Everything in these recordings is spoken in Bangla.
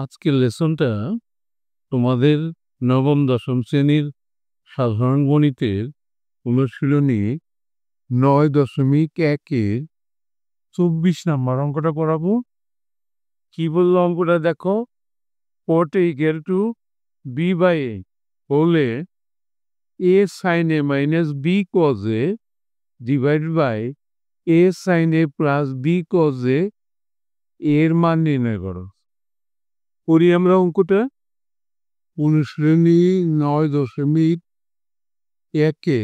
আজকের লেসনটা তোমাদের নবম দশম শ্রেণীর সাধারণ গণিতের অনুশীলনী 9.1-এর 24 নাম্বার অঙ্কটা করাবো। কি বললো অঙ্কটা দেখো, cot equal to B by A হলে A sine A minus B cos A divide by A sine A plus B cos A এর মান নির্ণয় করো। করি আমরা অঙ্কটা। অনুশীলনী 9.1-এ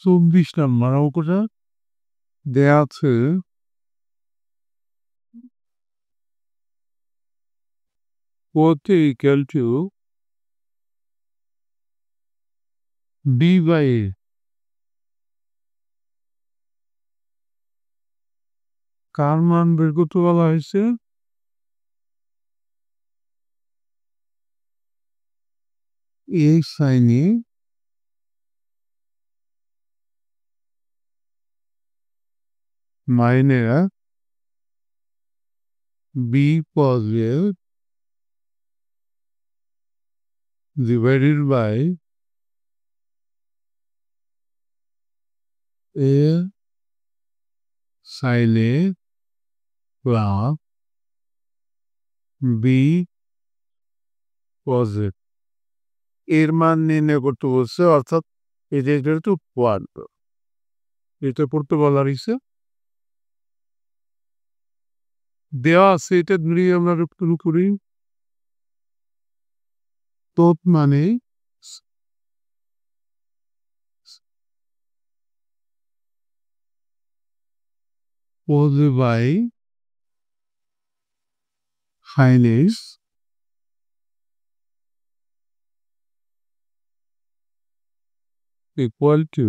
24 নাম্বার অঙ্কটা দেয়া আছে। cot equal to B by A কার মান বের করতে বলা হয়েছে? A sine A minus B cos A divided by A sine A plus B cos A এর মান নির্ণয় করতে বলছে, অর্থাৎ এটা একটু ওয়ান এটা করতে বলা হয়েছে। দেওয়া আছে, এটা ধরে আমরা শুরু করি। তত মানে cos by sin x equal to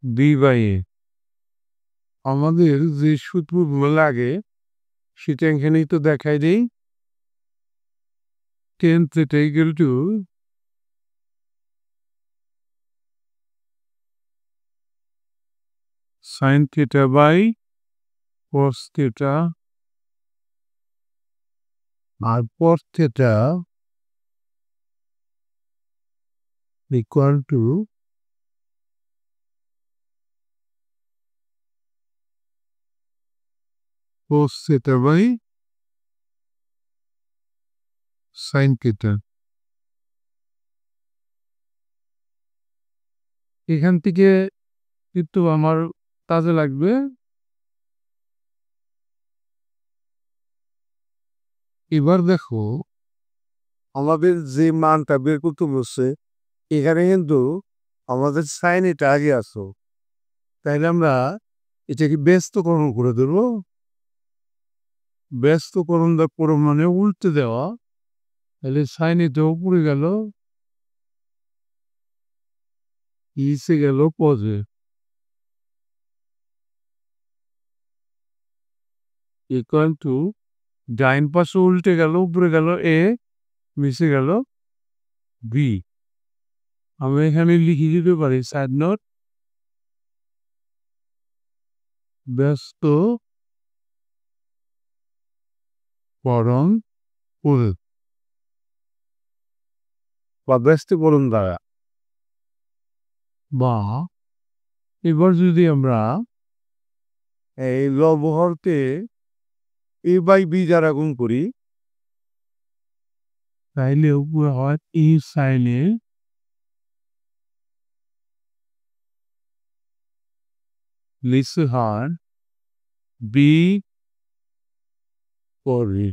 B by A. আমাদের যে সূত্রগুলো লাগে সেটা এখানেই তো দেখাই দিই। tan theta equal to sin theta by cos theta আর cos theta equal to cos theta by sin theta। এখান থেকে কিন্তু আমার কাজে লাগবে। এবার দেখো, আমাদের যে মানটা বের করতে বলছে এখানে কিন্তু আমাদের সাইন এটা আগে আসো, তাইলে আমরা এটাকে ব্যস্তকরণ করে দেবো। ব্যস্তকরণটা পুরো মানে উল্টে দেওয়া, তাহলে সাইন এটা উপরে গেল, নিচে গেল পজে ইকুয়াল টু ডাইন পাশে উল্টে গেল, উপরে গেল এ, নিচে গেল বি। আমি এখানে লিখে দিতে পারি সাইড নোট ব্যস্ত করণ করে বা ব্যস্তকরণ দ্বারা। বা এবার যদি আমরা এই লবহরকে এ বাই বি দ্বারা গুণ করি, তাইলে উপরে হয় ই সাইনে নিচে হয় বি করে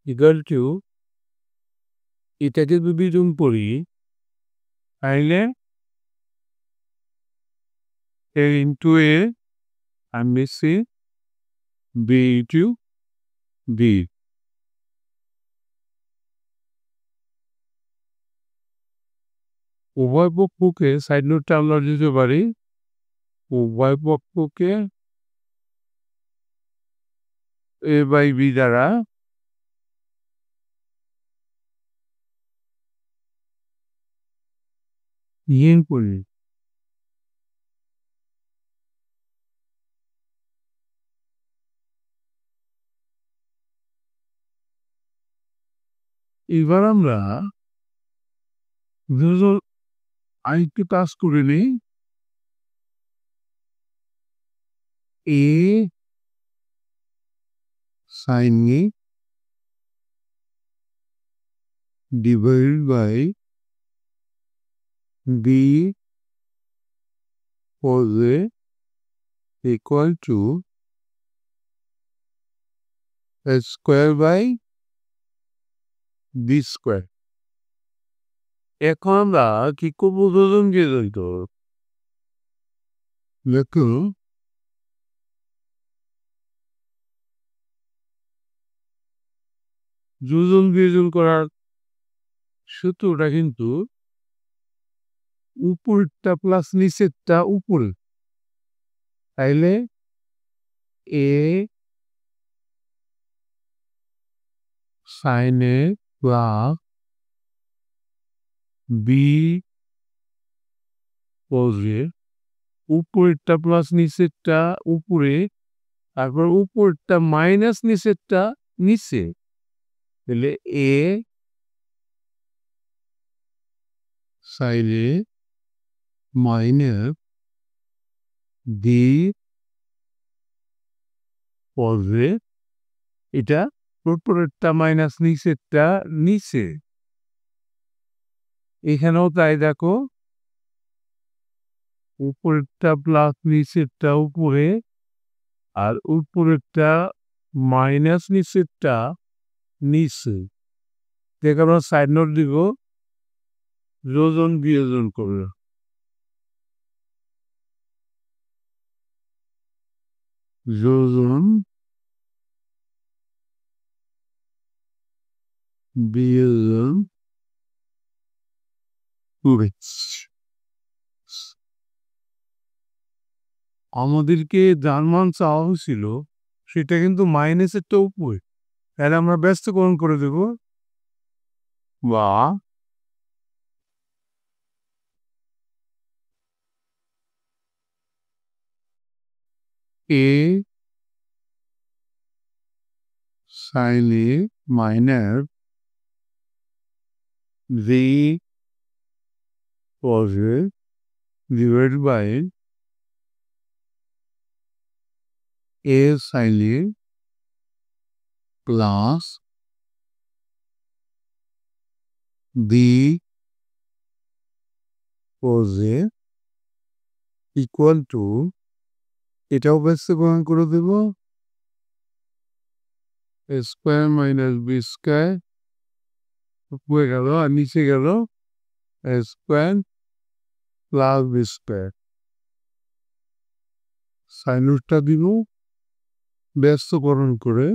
ইকুয়াল টু এটাকে যদি গুণ করি তাইলে এ ইন্টু এ আমি সি বি ইন্টু বি। উভয় পক্ষকে সাইড নোটটা আমরা দিতে পারি, উভয় পক্ষকে এ বাই বি দ্বারা গুণ করি। এবার আমরা যোজন আরেকটু কাজ করে নিই। এ sin A divided by B cos A equal to a square by B square. এখন আমরা কি করবো যোজন দিয়ে দিত দেখো যোজন বিয়োজন করার সূত্রটা কিন্তু উপরেরটা প্লাস নিচেরটা উপরে, তাইলে a sin A plus b cos A, উপরেরটা প্লাস নিচেরটা উপরে, তারপর উপরেরটা মাইনাস নিচেরটা নিচে, তাহলে a sin A minus b cos A, এটা উপরেরটা মাইনাস নিচেরটা নিচে, এখানেও তাই দেখো উপরেরটা প্লাস নিচেরটা উপরে আর উপরেরটা মাইনাস নিচেরটা নিচে, দেখে আমরা সাইড নোট দিব যোজন বিয়োজন করবে। যোজন বিয়োজন করে আমাদেরকে যার মান চাওয়া হয়েছিল সেটা কিন্তু মাইনাসেরটা উপরে, তাহলে আমরা ব্যস্তকরণ করে দেব বা এ sin A minus V cos A divided by A sin A plus B cos A equal to, এটাও ব্যস্তকরণ করে দেব a square minus B square উপরে গেল আর নিচে গেল a square plus B square, সাইনুসটা দিব ব্যস্তকরণ করে,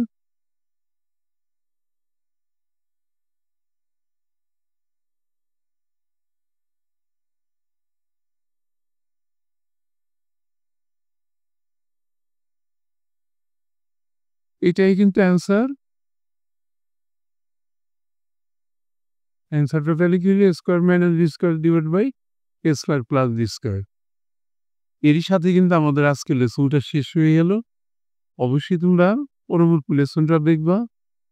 এটাই কিন্তু অ্যান্সার। অ্যান্সারটা তাহলে কি হলো square minus b square divide by a square plus b square. এরই সাথে কিন্তু আমাদের আজকে লেসনটা শেষ হয়ে গেল। অবশ্যই তোমরা পরবর্তী লেসনটা দেখবা।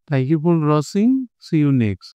Thank you for watching, see you next.